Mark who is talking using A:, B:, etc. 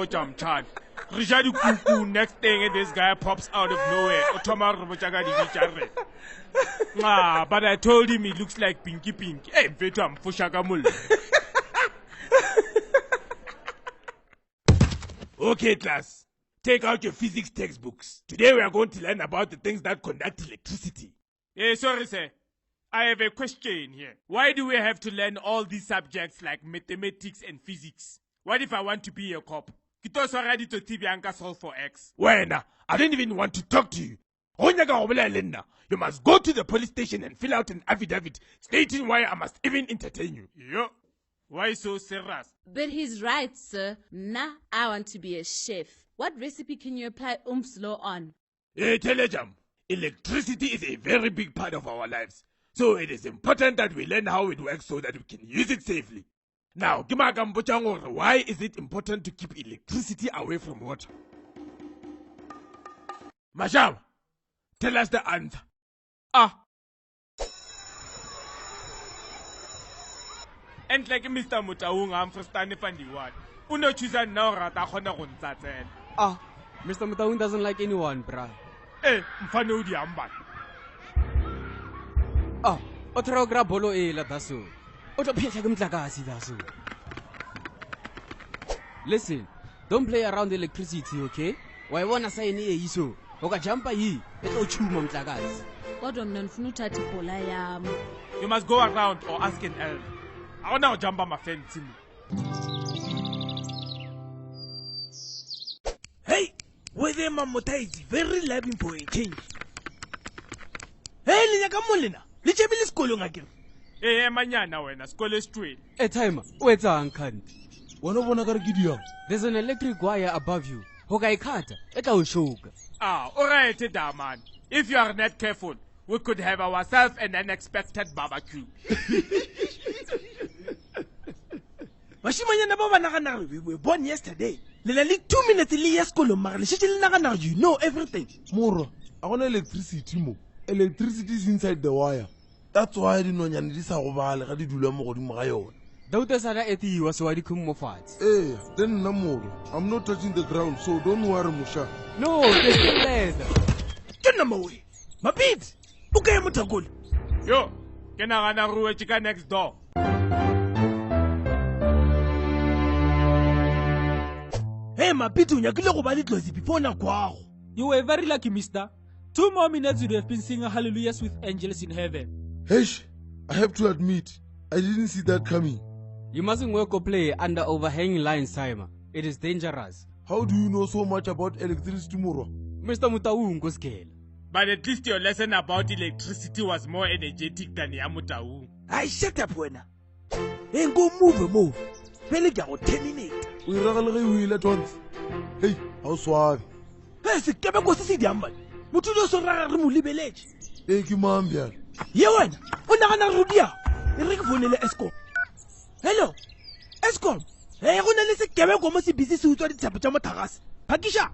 A: Chamchan. Richard Kuku, next thing this guy pops out of nowhere. But I told him he looks like Pinky. Hey, Vetam, Fushakamul. Okay, class. Take out your physics textbooks. Today we are going to learn about the things that conduct electricity. Hey, sorry, sir. I have a question here. Why do we have to learn all these subjects like mathematics and physics? What if I want to be a cop? Solve for X. When I don't even want to talk to you. You must go to the police station and fill out an affidavit stating why I must even entertain you. Yo. Why so serious?
B: But he's right, sir. Nah, I want to be a chef. What recipe can you apply Ohm's law on?
A: Hey, Telejam. Electricity is a very big part of our lives. So it is important that we learn how it works so that we can use it safely. Now, why is it important to keep electricity away from water? Masham, tell us the answer. And like Mr. Mutaung, I'm for standing for the one. Uno choose now rata khona go ntsatsela.
C: Mr. Mutaung doesn't like anyone, bruh.
A: Mfane o di amba.
C: O tra gra bolo la daso. O tlo phehla ke mtlakasi daso. Listen, don't play around electricity, okay? Why wanna say any iso? Oka jumpa yi, etlo chuma mtlakasi.
B: Kodwa mina ngifuna uthatha ibhola yami.
A: You must go around or ask an elder. I want to jump on my fence.
D: Hey, where the mamota is very loving for a change. Hey, Linya Kamolina, Lichabili school again.
A: Hey, Manyana, when a school straight.
C: Time, where's Uncle?
D: There's
C: an electric wire above you. Hokai kata, eka ushoga.
A: Alright, man. If you are not careful, we could have ourselves an unexpected barbecue.
D: We were born yesterday. Like 2 minutes you know everything.
E: Moro, I want electricity mo. Electricity is inside the wire. That's why I didn't know this
C: Daughter Sada eti was wadi kumofat.
E: Then no more. I'm not touching the ground, so don't worry, Musha.
C: No, there's no leather.
D: Get them away. My beat. Okay, Mutagul.
A: Yo, can I run a rue chicken next door?
D: Hey, my beat, you can't before now.
F: You were very lucky, mister. 2 more minutes you'd have been singing hallelujahs with angels in heaven.
E: Hey, I have to admit, I didn't see that coming.
C: You mustn't work or play under overhanging lines, Simon. It is dangerous.
E: How do you know so much about electricity, Moro?
C: Mr. Mutaung go scale.
A: But at least your lesson about electricity was more energetic than Yamutaung.
D: I shut up, Wena. Then go move. Peliga or terminate.
E: We will at once. Hey, how suave.
D: Hey, the Quebec was the Amban. Mutudo Sora Village.
E: Hey, Kimambia.
D: Yewan, Unana Rudia. Eric Vonele Escom. Hello, Escom. Hey, Runele Quebec almost busy suit on the Tapachama Taras. Pakisha.